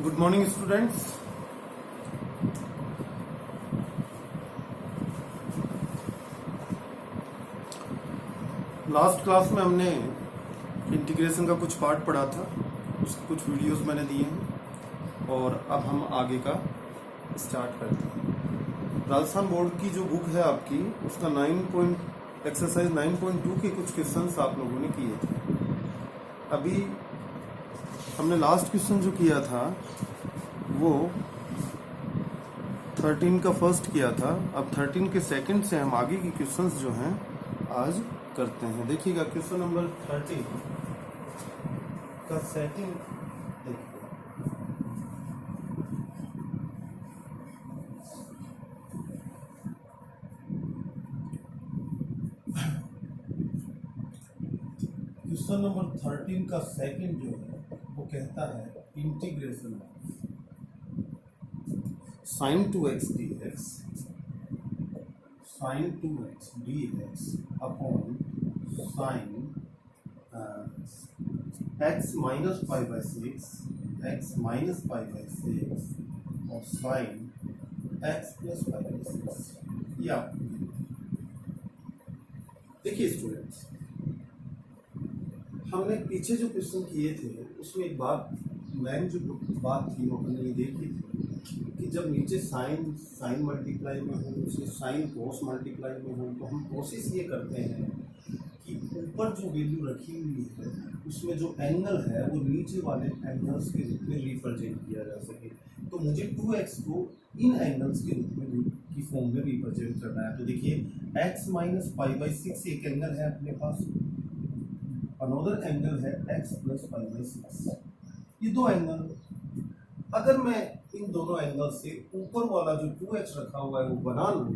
Good morning students. Last class में हमने integration का कुछ पार्ट पढ़ा था, उसके कुछ वीडियोस मैंने दिए हैं और अब हम आगे का स्टार्ट करते हैं। राजस्थान बोर्ड की जो बुक है आपकी, उसका एक्सरसाइज 9.2 के कुछ क्वेश्चंस आप लोगों ने किए थे। अभी हमने लास्ट क्वेश्चन जो किया था वो 13 का फर्स्ट किया था। अब 13 के सेकंड से हम आगे की क्वेश्चंस जो हैं आज करते हैं। देखिएगा क्वेश्चन नंबर 13 का सेकंड देखिए। क्वेश्चन नंबर 13 का सेकंड जो है वो कहता है integration sin 2x dx sin 2x dx upon sin x minus pi by 6 x minus pi by 6 और sin x plus pi by 6। या देखिए स्टूडेंट्स, हमने पीछे जो क्वेश्चन किए थे उसमें एक बात मैंने जो बात थी वो हमने ये देखी थी कि जब नीचे साइन मल्टीप्लाई में हो, उसमें साइन कोस मल्टीप्लाई में हो, तो हम कोशिश ये करते हैं कि ऊपर जो वैल्यू रखी हुई है उसमें जो एंगल है वो नीचे वाले एंगल्स के रूप में रिप्रेजेंट किया जा सके। तो मुझे 2x को इन एंगल्स के रूप में की फॉर्म में रिप्रेजेंट करना है। तो देखिए x माइनस पाई बाई 6 एक एंगल है अपने पास, अनदर एंगल है x प्लस पाई बाई 6। ये दो एंगल, अगर मैं इन दोनों एंगल से ऊपर वाला जो 2x रखा हुआ है वो बना लूँ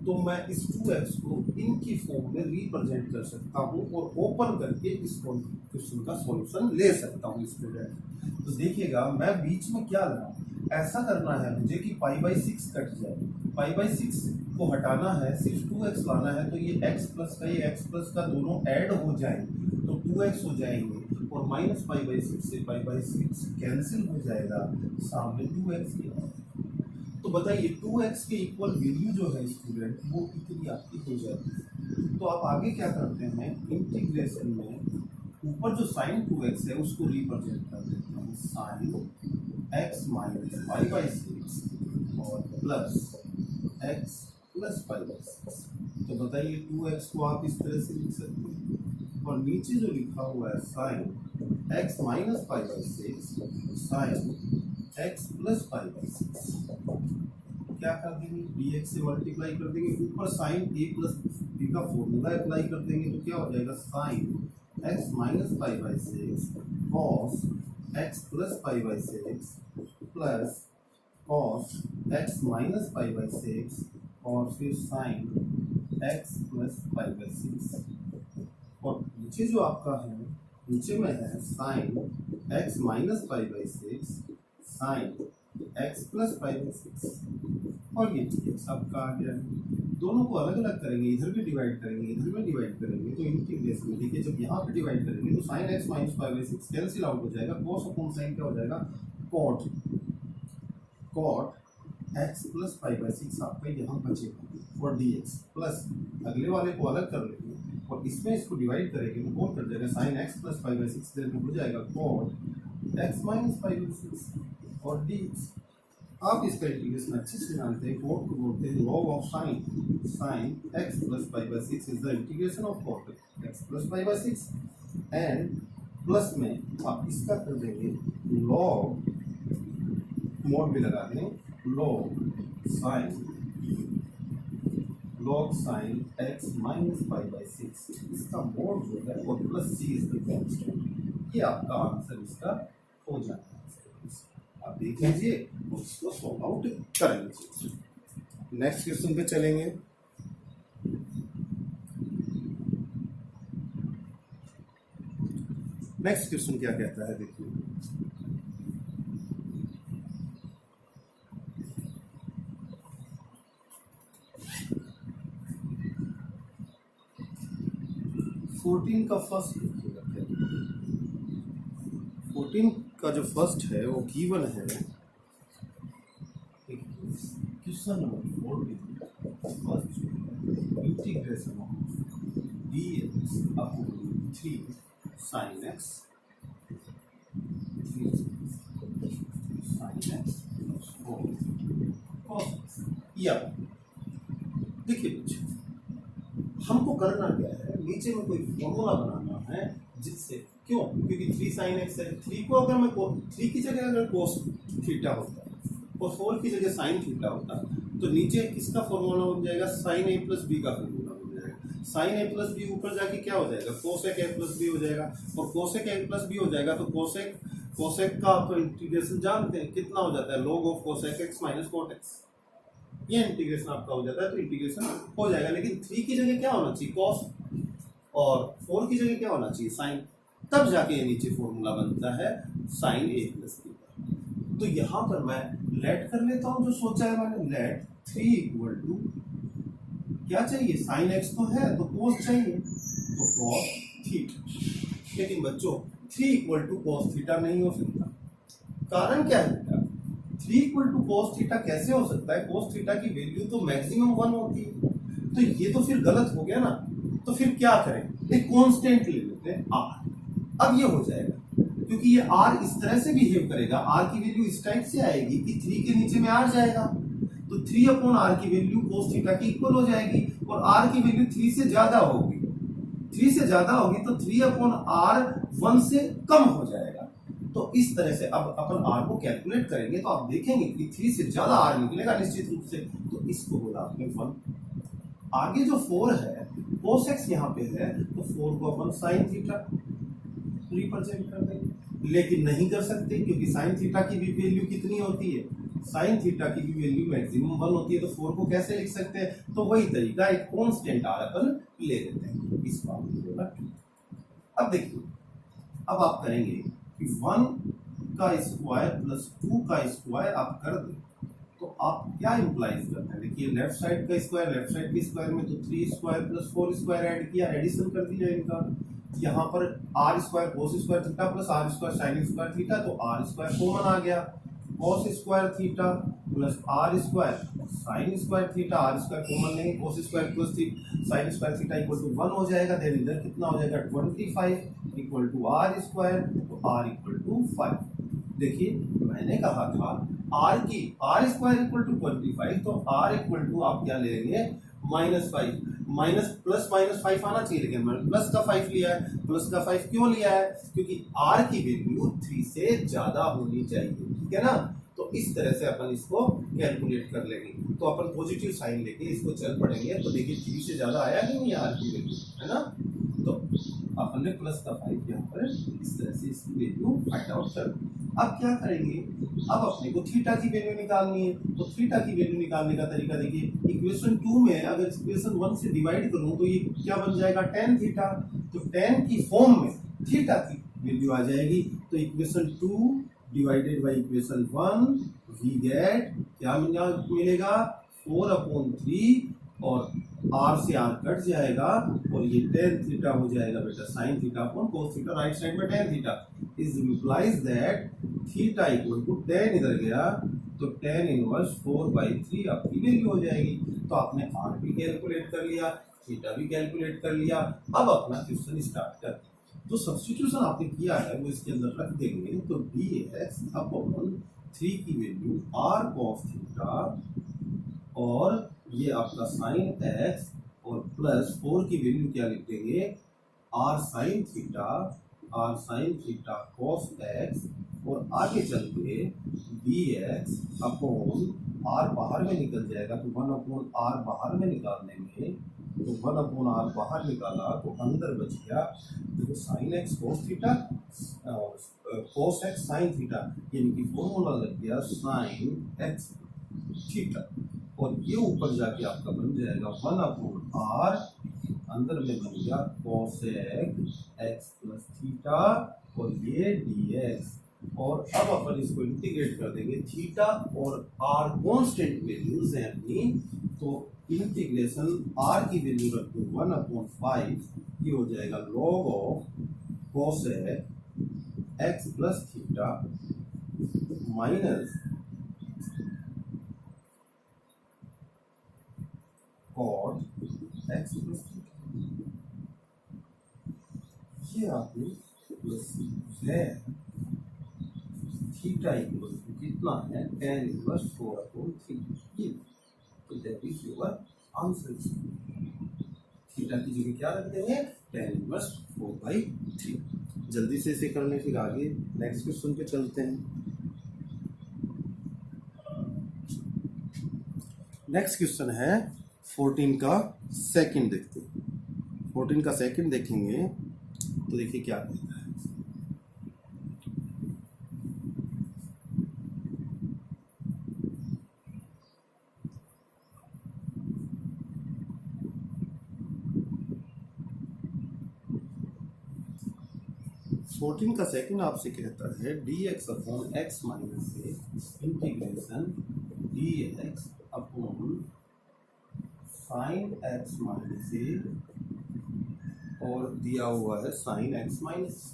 तो मैं इस 2x को इनकी फॉर्म में रिप्रेजेंट कर सकता हूँ और ओपन करके इस क्वेश्चन का सॉल्यूशन ले सकता हूँ स्टूडेंट। तो देखिएगा मैं बीच में क्या लगाऊँ, ऐसा करना है मुझे कि पाई बाई 6 कट जाए, पाई बाई 6 को हटाना है, सिर्फ 2x लाना है। तो ये x प्लस का ये x प्लस का दोनों ऐड हो जाएंगे तो 2x हो जाएंगे और माइनस पाई बाई 6 से पाई बाई 6 कैंसिल हो जाएगा, सामने 2x के। तो बताइए 2x के इक्वल वैल्यू जो है स्टूडेंट वो कितनी आपकी हो जाती है। तो आप आगे क्या करते हैं, इंटीग्रेशन में ऊपर जो साइन 2x है उसको रिप्रेजेंट कर देते हैं sine x minus pi by 6 और plus x plus pi by 6। तो बताइए 2x को आप इस तरह से लिख सकते हैं और नीचे जो लिखा हुआ है sine x minus pi by 6 sine x plus pi by 6 क्या कर देंगे, dx से मल्टीप्लाई कर देंगे, ऊपर साइन a प्लस b का फॉर्मूला अप्लाई कर देंगे तो क्या हो जाएगा sine x minus pi by 6 cos x plus pi by 6 plus cos x minus pi by 6 और फिर sine x plus pi by 6। और नीचे जो आपका है, नीचे में है sine x minus pi by 6 sine x plus pi by 6 और ये dx आपका आ गया है। दोनों को अलग अलग करेंगे, इधर भी डिवाइड करेंगे इधर भी डिवाइड करेंगे, तो इंटीग्रेशन में देखिए जब यहाँ पे डिवाइड करेंगे तो sine x minus pi by 6 cancel out हो जाएगा, कॉस अपॉन साइन क्या हो जाएगा cot x plus pi by 6 आपका यहाँ बचेगा और dx प्लस अगले वाले को अलग कर लेंगे और इसमें इसको डिवाइड करेंगे तो कौन कर जाएगा sine x plus pi by 6 देर में हो जाएगा cot x minus pi by 6 और dx। आप इसका इंटीग्रेशन अच्छे से जानते हैं, कोट को बोलते हैं log of sine, sine x plus pi by 6 is the integration of cot x plus pi by 6 and plus में आप इसका कर देंगे लॉग, मोड भी लगा दें log sine x minus pi by 6, इसका मोड जो है वो plus c is the constant. ये आपका आंसर इसका हो जाता है। आप देख लीजिए उसको सॉल्व आउट करेंगे। नेक्स्ट क्वेश्चन पे चलेंगे। नेक्स्ट क्वेश्चन क्या कहता है देखिए, फोर्टीन का फर्स्ट देखिएगा, 14 का जो फर्स्ट है वो गिवन है, question number 4 first integration of dx upon 3 sin x 3 sin x plus 4 cos x। या देखिए बच्चों, हमको करना क्या है, नीचे में कोई फॉर्मूला बनाना है जिससे, क्यों, क्योंकि 3 sin x है, 3 को अगर मैं 3 की जगह अगर cos थीटा होता और 4 की जगह sin थीटा होता तो नीचे किसका फॉर्मूला बन जाएगा, sin a प्लस बी का फॉर्मूला बन जाएगा। sin a प्लस बी ऊपर जाके क्या हो जाएगा, cosec a प्लस बी हो जाएगा, और cosec a प्लस बी हो जाएगा तो cosec का आप इंटीग्रेशन जानते हैं कितना हो जाता है, log of cosec x minus cot x। ये इंटीग्रेशन आपका हो जाता है, तो इंटीग्रेशन हो जाएगा। लेकिन 3 की जगह क्या होना चाहिए, cos, और 4 की जगह क्या होना चाहिए, sin, तब जाके ये नीचे फॉर्मूला बनता है sin a प्लस बी। तो यहाँ पर मैं लेट कर लेता हूँ, जो सोचा है मैंने, लेट 3 इक्वल टू क्या चाहिए, sin x तो है तो cos चाहिए, तो cos थीटा। लेकिन बच्चों 3 इक्वल टू cos थीटा नहीं हो सकता। कारण क्या है बेटा, 3 इक्वल टू cos थीटा कैसे हो सकता है, cos थीटा की वैल्यू तो मैक्सिमम 1 होती है, तो ये तो फिर गलत हो गया ना। तो फिर क्या करें, एक कांस्टेंट ले लेते हैं r। अब ये हो जाएगा, क्योंकि ये r इस तरह से बिहेव करेगा, r की वैल्यू इस टाइप से आएगी कि 3 के नीचे में r जाएगा, तो 3 अपॉन r की वैल्यू cos थीटा की इक्वल हो जाएगी, और r की वैल्यू 3 से ज्यादा होगी, 3 से ज्यादा होगी तो 3 अपॉन r 1 से कम हो जाएगा। तो इस तरह से अब अपन r को कैलकुलेट करेंगे तो आप देखेंगे कि 3 से ज्यादा r निकलेगा निश्चित रूप से, तो इसको बोला आपने 1। आगे जो 4 है, cos x यहाँ पे है, तो 4 को अपन sin थीटा रिप्रेजेंट कर देंगे, लेकिन नहीं कर सकते क्योंकि sin थीटा की भी वैल्यू कितनी होती है, sin थीटा की भी वैल्यू मैक्सिमम 1 होती है, तो 4 को कैसे लिख सकते हैं, तो वही तरीका, एक कांस्टेंट r अपन ले लेते हैं, इस बात को बोला। अब देखिए, अब आप करेंगे कि 1 का स्क्वायर प्लस 2 का स्क्वायर आप कर दें तो आप क्या इंप्लाइज करते हैं, देखिए लेफ्ट साइड का स्क्वायर लेफ्ट साइड के स्क्वायर में, तो 3 स्क्वायर प्लस 4 स्क्वायर ऐड किया, एडिशन कर दिया इनका। यहाँ पर r square cos square theta plus r square sine square theta, तो आर स्क्वायर कॉमन आ गया, cos square theta plus r square sine square theta, r square common नहीं, cos square plus sine square theta equal to 1 हो जाएगा। Then इधर कितना हो जाएगा, 25 इक्वल टू आर स्क्वायर, तो आर इक्वल टू 5। देखिए मैंने कहा था आर स्क्वायर इक्वल टू 25, तो आर इक्वल टू आप क्या लेंगे, -5, माइनस प्लस -5 आना चाहिए, लेकिन मैंने प्लस का 5 लिया है। प्लस का 5 क्यों लिया है, क्योंकि आर की वैल्यू 3 से ज्यादा होनी चाहिए, ठीक है ना। तो इस तरह से अपन इसको कैलकुलेट कर लेंगे, तो अपन पॉजिटिव साइन लेके इसको चल पड़ेंगे, तो देखिए 3 से ज्यादा आया कि नहीं आर की वैल्यू, है ना। तो अपन ने प्लस का 5 यहाँ पर इस तरह से इसकी वैल्यू फाइंड आउट कर। अब क्या करेंगे, अब अपने को थीटा की वैल्यू निकालनी है, तो थीटा की वैल्यू निकालने का तरीका देखिए, इक्वेशन 2 में अगर इक्वेशन 1 से डिवाइड करूं तो ये क्या बन जाएगा, tan थीटा, तो tan की फॉर्म में थीटा की वैल्यू आ जाएगी, तो equation 2 divided by equation 1 we get क्या मिलेगा, 4/3, और r से r कट जाएगा, और ये tan थीटा हो जाएगा बेटा sin theta upon cos theta, right side में tan theta is implies that theta equal to tan इधर गया तो tan इनवर्स 4/3 आपकी वैल्यू हो जाएगी। तो आपने r भी कैलकुलेट कर लिया, थीटा भी कैलकुलेट कर लिया। अब अपना क्वेश्चन स्टार्ट कर, जो सब्स्टिट्यूशन आपने किया है वो इसके अंदर रख देंगे, तो dx अपॉन 3 की वैल्यू r cos थीटा, और ये आपका साइन x, और प्लस 4 की वैल्यू क्या लिख देंगे, r sine theta cos x, और आगे चल के dx अपॉन r बाहर में निकल जाएगा, तो 1/r बाहर में निकालने में, तो 1/r बाहर निकाला तो अंदर बच गया, देखो साइन x cos थीटा और cos x साइन थीटा, यानी कि फॉर्मूला लग गया साइन x थीटा, और ये ऊपर जाके आपका बन जाएगा 1/r, अंदर में बन गया cos x प्लस थीटा, और ये dx, और अब अपन इसको इंटीग्रेट कर देंगे, थीटा और r कांस्टेंट वैल्यूज हैं अपनी, तो इंटीग्रेशन r की वैल्यू रख दो 1/5, ये हो जाएगा log of cos x x plus theta minus cot x plus theta, ये आपने प्लस थीटा इक्वल टू कितना है tan इनवर्स 4/3, ये तो that is your answer. Theta की जगह क्या रख देंगे tan इनवर्स 4/3। जल्दी से इसे करने फिर आगे नेक्स्ट क्वेश्चन पे चलते हैं। नेक्स्ट क्वेश्चन है 14 का सेकंड देखते हैं। 14 का सेकंड देखेंगे तो देखिए क्या कहता है। फोर्टीन का सेकंड आपसे कहता है dx upon x minus a integration dx upon sine x minus a और दिया हुआ है साइन एक्स माइनस।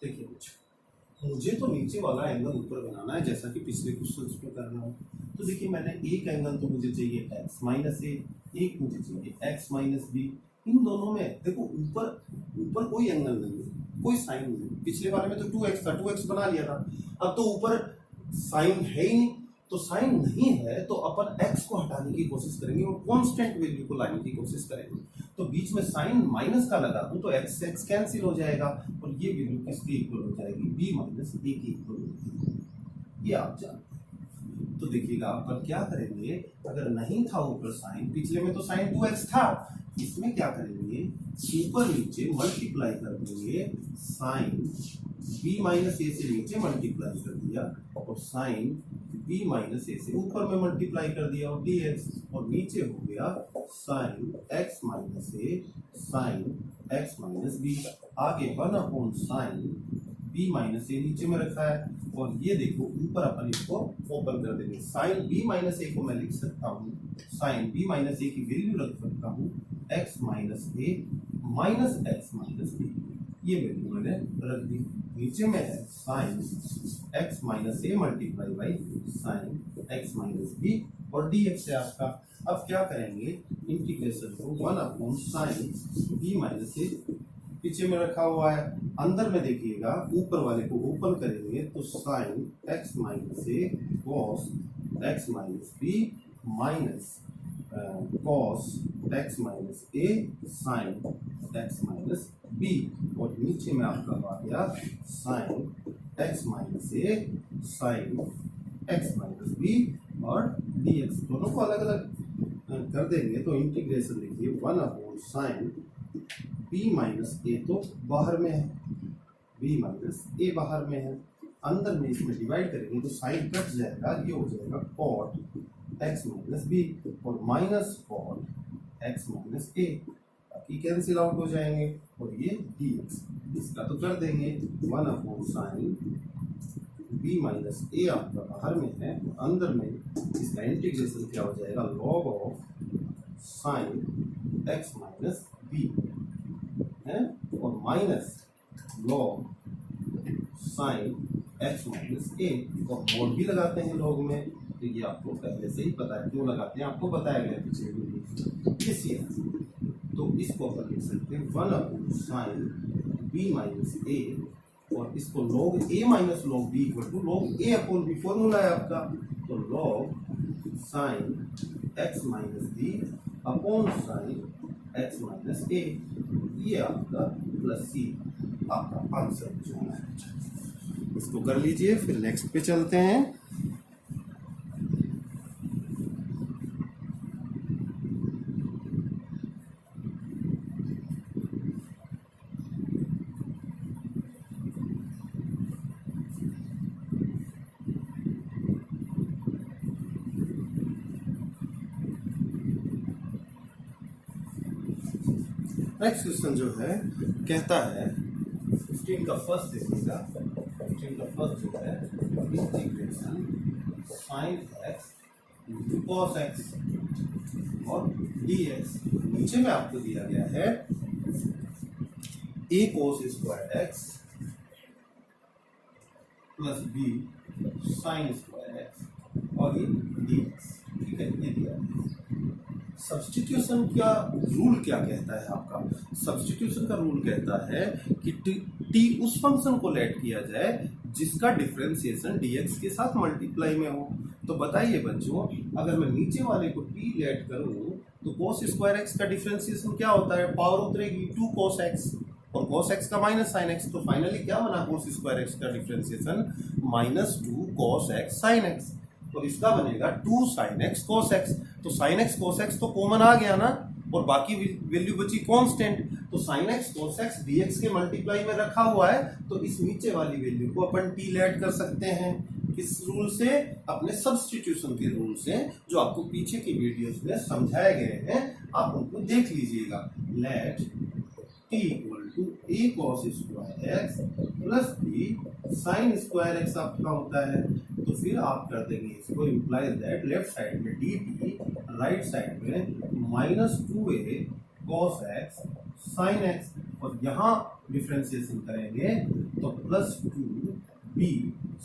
देखिए मुझे तो नीचे वाला एंगल ऊपर बनाना है जैसा कि पिछले क्वेश्चन में कर रहा हूँ। तो देखिए मैंने एक एंगल तो मुझे चाहिए एक्स माइनस ए, एक मुझे चाहिए एक्स माइनस बी। इन दोनों में देखो ऊपर कोई एंगल नहीं है, कोई साइन नहीं। पिछले वाले में तो 2x था, 2x बना लिया था। अब तो ऊपर साइन है ही नहीं, तो साइन नहीं है तो अपन x को हटाने की कोशिश करेंगे और कांस्टेंट वैल्यू को लाने की कोशिश करेंगे। तो बीच में साइन माइनस का लगा दूं तो x से x कैंसिल हो जाएगा और ये वैल्यू किसके इक्वल हो जाएगी b माइनस a की इक्वल हो जाएगी। ये आप जानते हैं। तो देखिएगा अपन क्या करेंगे, अगर नहीं था ऊपर साइन, पिछले में तो साइन 2x था, इसमें क्या करेंगे ऊपर नीचे मल्टीप्लाई कर देंगे। साइन b माइनस ए से नीचे मल्टीप्लाई कर दिया और साइन b माइनस ए से ऊपर में मल्टीप्लाई कर दिया और dx, और नीचे हो गया sine x minus a sine x minus B. आगे 1 साइन b माइनस ए नीचे में रखा है और ये देखो ऊपर अपन इसको ओपन कर देंगे। साइन b माइनस ए को मैं लिख सकता हूँ, साइन b माइनस ए की वैल्यू रख सकता हूँ x minus a minus x minus b, ये वैल्यू मैंने रख दी। नीचे में है sine x minus a multiply by sine x minus b और dx है आपका। अब क्या करेंगे इंटीग्रेशन को 1 साइन b माइनस ए पीछे में रखा हुआ है, अंदर में देखिएगा ऊपर वाले को ओपन करेंगे तो sine x minus a cos x minus b minus cos x minus a sine x minus b और नीचे में आपका आ गया sine x minus a sine x minus b और dx। दोनों को अलग अलग कर देंगे तो इंटीग्रेशन देखिए 1 साइन b माइनस ए तो बाहर में है, b माइनस ए बाहर में है, अंदर में इसमें डिवाइड करेंगे तो साइन कट जाएगा, ये हो जाएगा कॉट x माइनस बी और माइनस कॉट x माइनस ए, बाकी कैंसिल आउट हो जाएंगे और ये dx। इसका तो कर देंगे 1 साइन b माइनस ए आपका बाहर में है, अंदर में इसका इंटीग्रेशन क्या हो जाएगा log of sine x minus b है और minus log sine x minus a और मोड भी लगाते हैं लॉग में, तो ये आपको पहले से ही पता है क्यों लगाते हैं, आपको बताया गया पिछले वीडियो इसी। तो इसको अपन लिख सकते हैं 1 साइन b माइनस ए और इसको log a minus log b equal to log a upon b formula है आपका, तो log sine x minus b upon sine x minus a, ये आपका प्लस c आपका आंसर जो है। इसको कर लीजिए फिर नेक्स्ट पे चलते हैं। नेक्स्ट क्वेश्चन जो है कहता है 15 का फर्स्ट देखिएगा, 15 का फर्स्ट जो है integration sine x cos x और dx। नीचे में आपको दिया गया है a cos square x plus b sine square x और ये dx, ठीक है, ये दिया है। सब्स्टिट्यूशन का रूल क्या कहता है आपका? सब्स्टिट्यूशन का रूल कहता है कि टी उस फंक्शन को लेट किया जाए जिसका डिफरेंशिएशन dx के साथ मल्टीप्लाई में हो। तो बताइए बच्चों, अगर मैं नीचे वाले को t लेट करूं तो cos स्क्वायर एक्स का डिफरेंशिएशन क्या होता है? पावर उतरेगी 2 cos x और cos x का माइनस साइन x, तो फाइनली क्या बना cos स्क्वायर x का differentiation? -2 cos x sin x, और इसका बनेगा 2 sin x cos x। तो sin x cos x तो कॉमन आ गया ना, और बाकी वैल्यू बची कांस्टेंट। तो sin x cos x dx के मल्टीप्लाई में रखा हुआ है, तो इस नीचे वाली वैल्यू को अपन t लेट कर सकते हैं। किस रूल से? अपने सब्स्टिट्यूशन के रूल से, जो आपको पीछे की वीडियोस में समझाए गए हैं, आप उनको देख लीजिएगा। Let t equal to a cos square x plus b sine square x आपका होता है। तो फिर आप कर देंगे इसको, इम्प्लाइज दैट लेफ्ट साइड में dt, राइट साइड में -2a cos x sin x, और यहाँ डिफरेंशिएशन करेंगे तो +2b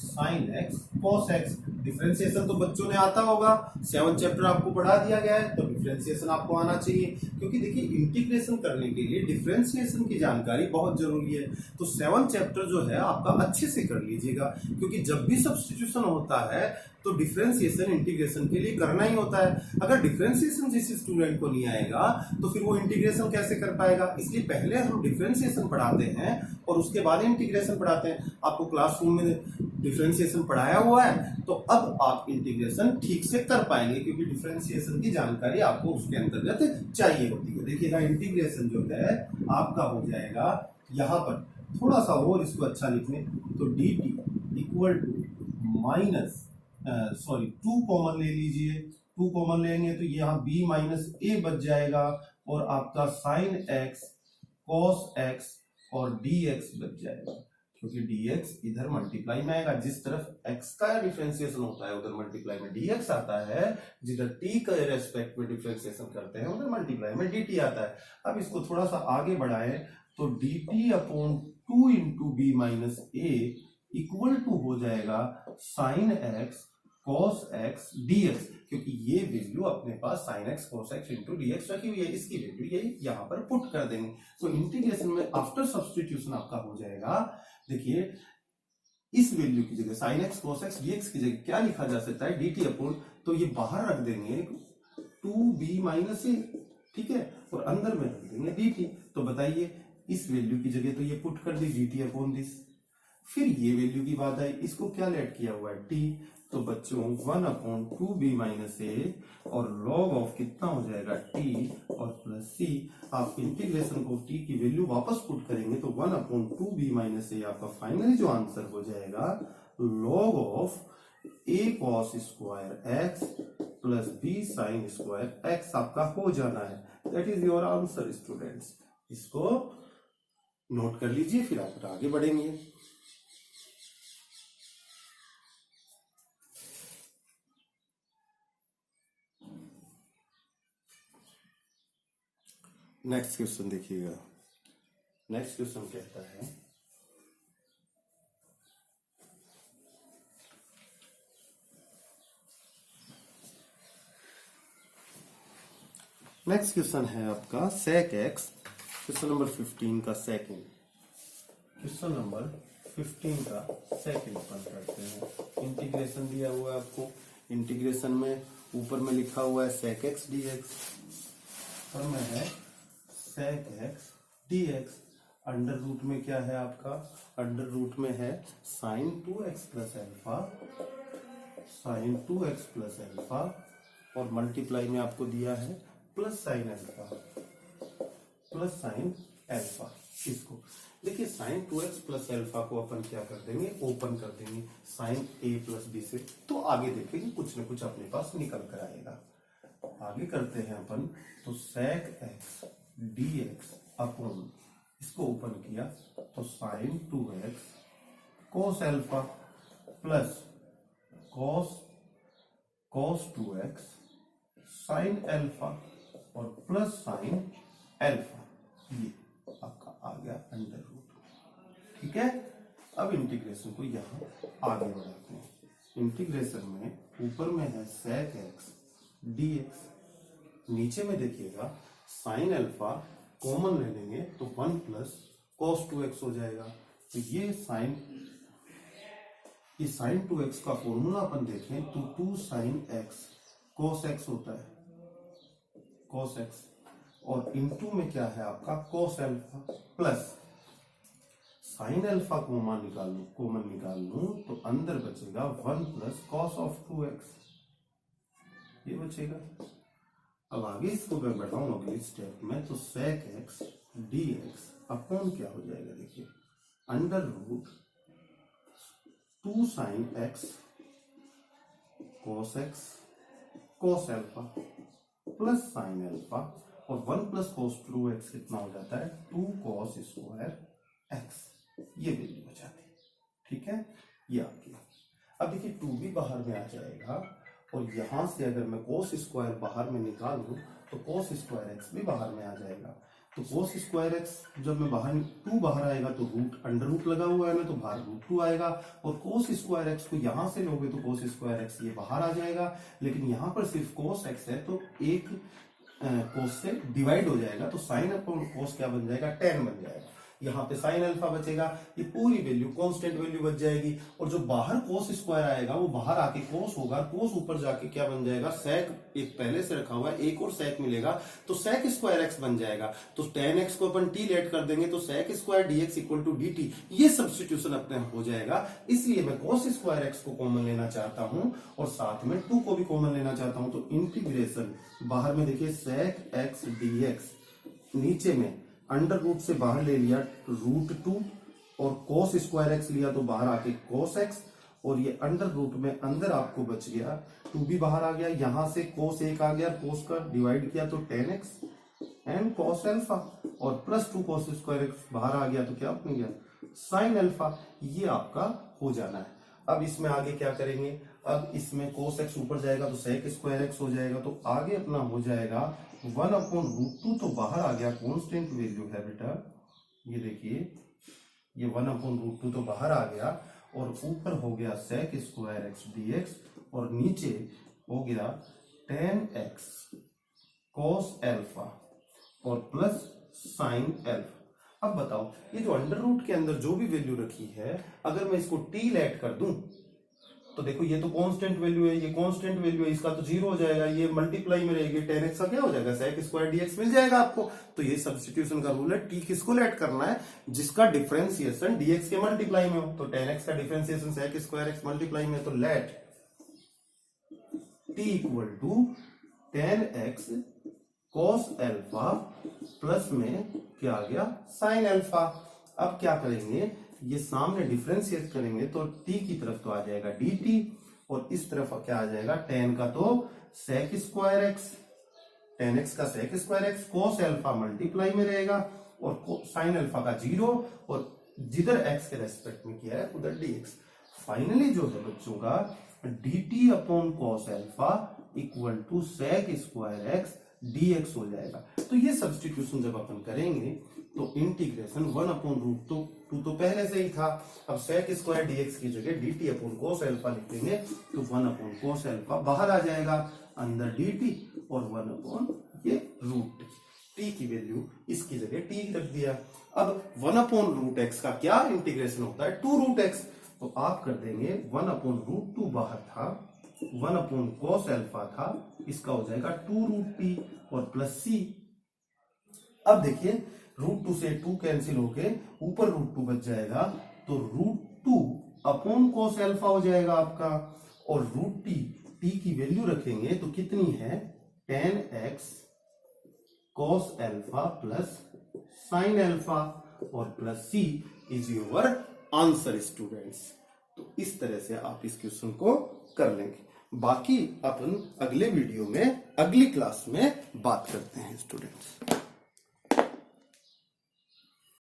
sin x cos x। Differentiation तो बच्चों ने आता होगा, 7 चैप्टर आपको पढ़ा दिया गया है, तो डिफरेंशिएशन आपको आना चाहिए, क्योंकि देखिए इंटीग्रेशन करने के लिए डिफरेंशिएशन की जानकारी बहुत जरूरी है। तो 7 चैप्टर जो है आपका अच्छे से कर लीजिएगा, क्योंकि जब भी सब्स्टिट्यूशन होता है तो डिफरेंशिएशन इंटीग्रेशन के लिए करना ही होता है। अगर डिफरेंशिएशन जिस स्टूडेंट को नहीं आएगा तो फिर वो इंटीग्रेशन कैसे कर पाएगा? इसलिए पहले हम डिफरेंशिएशन पढ़ाते हैं और उसके बाद इंटीग्रेशन पढ़ाते हैं। आपको क्लासरूम में डिफरेंशिएशन पढ़ाया हुआ है, तो अब आप इंटीग्रेशन ठीक से कर पाएंगे, क्योंकि डिफरेंशिएशन की जानकारी आपको उसके अंतर्गत चाहिए होती है। देखिएगा, इंटीग्रेशन जो है आपका हो जाएगा यहाँ पर, थोड़ा सा और इसको अच्छा लिखने, तो dt equal to sorry 2 common ले लीजिए, 2 कॉमन लेंगे तो यहाँ b माइनस a बच जाएगा, और आपका साइन x cos x और dx बच जाएगा, क्योंकि dx इधर मल्टीप्लाई में आएगा। जिस तरफ x का डिफरेंशिएशन होता है उधर मल्टीप्लाई में dx आता है, जिधर t के रेस्पेक्ट में डिफरेंशिएशन करते हैं उधर मल्टीप्लाई में dt आता है। अब इसको थोड़ा सा आगे बढ़ाएं तो dt upon 2 into b minus a equal to हो जाएगा sine x cos x dx, क्योंकि ये वैल्यू अपने पास sin x cos x into dx रखी हुई है, इसकी वैल्यू ये यहाँ पर पुट कर देंगे। तो इंटीग्रेशन में आफ्टर सब्स्टिट्यूशन आपका हो जाएगा, देखिए इस वैल्यू की जगह sin x cos x dx की जगह क्या लिखा जा सकता है? dt अपॉन, तो ये बाहर रख देंगे 2b माइनस ए, ठीक है, और अंदर में रख देंगे dt। तो बताइए इस वैल्यू की जगह तो ये पुट कर दी dt अपॉन दिस। फिर ये वैल्यू की बात आई, इसको क्या लेट किया हुआ है? t, तो बच्चों 1 अपॉन 2b माइनस ए और लॉग ऑफ कितना हो जाएगा? t और प्लस c। आप इंटीग्रेशन को t की वैल्यू वापस पुट करेंगे तो 1 अपॉन 2b माइनस ए आपका फाइनली जो आंसर हो जाएगा log of a cos square x plus b sine square x आपका हो जाना है। That is your answer students. इसको नोट कर लीजिए, फिर आप आगे बढ़ेंगे। नेक्स्ट क्वेश्चन देखिएगा। नेक्स्ट क्वेश्चन कहता है नेक्स्ट क्वेश्चन है आपका sec x, क्वेश्चन नंबर 15 का सेकंड, क्वेश्चन नंबर 15 का सेकंड अपन करते हैं। इंटीग्रेशन दिया हुआ है आपको, इंटीग्रेशन में ऊपर में लिखा हुआ है sec x dx और में है sec x dx। Under root में क्या है आपका? अंडर रूट में है sin 2x plus alpha, sin 2x plus alpha, और मल्टीप्लाई में आपको दिया है plus sine alpha, plus sine alpha. इसको देखिए साइन 2x प्लस एल्फा को अपन क्या कर देंगे? ओपन कर देंगे साइन a प्लस बी से, तो आगे देखेंगे कुछ न कुछ अपने पास निकल कर आएगा। आगे करते हैं अपन, तो sec x dx अपॉन, इसको ओपन किया तो sine 2x cos alpha plus cos 2x sine alpha और प्लस साइन एल्फा, ये आपका आ गया अंडर रूट। ठीक है, अब इंटीग्रेशन को यहाँ आगे बढ़ाते हैं। इंटीग्रेशन में ऊपर में है sec x dx, नीचे में देखिएगा साइन अल्फा कॉमन ले लेंगे तो 1 प्लस cos 2x हो जाएगा। तो ये साइन 2x का फॉर्मूला अपन देखें तो 2 sin x cos x होता है, cos x, और इनटू में क्या है आपका cos alpha plus sine alpha common निकाल लूं तो अंदर बचेगा 1 प्लस cos ऑफ 2x, ये बचेगा। अब आगे इसको मैं बढ़ाऊं अगले स्टेप में तो sec x dx अपॉन क्या हो जाएगा, देखिए under root 2 sin x cos alpha plus sine alpha, और 1 प्लस cos 2x कितना हो जाता है 2 cos स्क्वायर x, ये वैल्यू हो जाती है। ठीक है, ये आपकी। अब देखिए 2 भी बाहर में आ जाएगा, और यहां से अगर मैं cos स्क्वायर बाहर में निकालूं तो cos स्क्वायर x भी बाहर में आ जाएगा। तो cos स्क्वायर x जब मैं बाहर 2 बाहर आएगा तो रूट अंडर रूट लगा हुआ है ना, तो बाहर रूट 2 आएगा, और cos स्क्वायर x को यहां से लोगे तो cos स्क्वायर x ये बाहर आ जाएगा, लेकिन यहां पर सिर्फ cos x है तो एक cos से डिवाइड हो जाएगा, तो साइन अपॉन cos क्या बन जाएगा, tan बन जाएगा। यहाँ पे साइन अल्फा बचेगा, ये पूरी वैल्यू कांस्टेंट वैल्यू बच जाएगी, और जो बाहर cos स्क्वायर आएगा वो बाहर आके cos होगा, cos ऊपर जाके क्या बन जाएगा sec, एक पहले से रखा हुआ है एक और sec मिलेगा तो sec स्क्वायर x बन जाएगा। तो tan x को अपन t लेट कर देंगे तो sec square dx equal to dt, ये सब्स्टिट्यूशन अपने हो जाएगा। इसलिए मैं cos स्क्वायर x को कॉमन लेना चाहता हूं और साथ में 2 को भी कॉमन लेना चाहता हूं, तो इंटीग्रेशन बाहर में देखिए sec x dx, नीचे में अंडर रूट से बाहर ले लिया रूट 2 और cos स्क्वायर x लिया तो बाहर आके cos x, और ये अंडर रूट में अंदर आपको बच गया 2 भी बाहर आ गया, यहां से cos 1 आ गया, cos का डिवाइड किया तो tan x and cos alpha, और प्लस 2 cos स्क्वायर x बाहर आ गया तो क्या बन गया sin अल्फा, ये आपका हो जाना है। अब इसमें आगे क्या करेंगे, अब इसमें cos x ऊपर जाएगा तो sec स्क्वायर x हो जाएगा, तो आगे अपना हो जाएगा 1 अपॉन रूट 2, तो बाहर आ गया कांस्टेंट वैल्यू है बेटा, ये देखिए ये 1 अपॉन रूट 2 तो बाहर आ गया, और ऊपर हो गया sec स्क्वायर x dx, और नीचे हो गया tan x cos अल्फा और प्लस साइन अल्फा। अब बताओ ये जो अंडर रूट के अंदर जो भी वैल्यू रखी है, अगर मैं इसको t लेट कर दूं तो देखो ये तो कांस्टेंट वैल्यू है, ये कांस्टेंट वैल्यू है, इसका तो 0 हो जाएगा, ये मल्टीप्लाई में रहेगी, tan x का क्या हो जाएगा sec स्क्वायर dx मिल जाएगा आपको। तो ये सब्स्टिट्यूशन का रूल है, t किसको लेट करना है, जिसका डिफरेंशिएशन dx के मल्टीप्लाई में हो। तो tan x का differentiation sec square x multiply में, तो let t equal to tan x cos alpha plus में क्या आ गया sin अल्फा। अब क्या करेंगे, ये सामने डिफरेंशिएट करेंगे तो t की तरफ तो आ जाएगा dt, और इस तरफ क्या आ जाएगा tan का तो sec square x, tan x का sec square x, cos alpha multiply में रहेगा, और sin अल्फा का 0, और जिधर x के रेस्पेक्ट में किया है उधर dx। फाइनली जो है बच्चों का dt upon cos alpha equal to sec square x dx हो जाएगा। तो ये सब्स्टिट्यूशन जब अपन करेंगे तो इंटीग्रेशन 1 अपॉन रूट 2 तो पहले से ही था, अब sec स्क्वायर dx की जगह dt अपॉन cos अल्फा लिख देंगे तो 1 अपॉन cos अल्फा बाहर आ जाएगा, अंदर dt, और 1 अपॉन ये रूट t की वैल्यू इसकी जगह t रख दिया। अब 1 अपॉन रूट x का क्या इंटीग्रेशन होता है 2 रूट x, तो आप कर देंगे 1 अपॉन रूट 2 बाहर था, 1 अपॉन cos अल्फा था, इसका हो जाएगा 2 रूट t और प्लस c। अब देखिए रूट 2 से 2 कैंसिल होके ऊपर रूट 2 बच जाएगा, तो रूट 2 अपॉन cos अल्फा हो जाएगा आपका, और रूट t की वैल्यू रखेंगे तो कितनी है tan x cos alpha plus sin alpha, और plus c is your answer students. तो इस तरह से आप इस क्वेश्चन को कर लेंगे, बाकी अपन अगले वीडियो में अगली क्लास में बात करते हैं स्टूडेंट्स।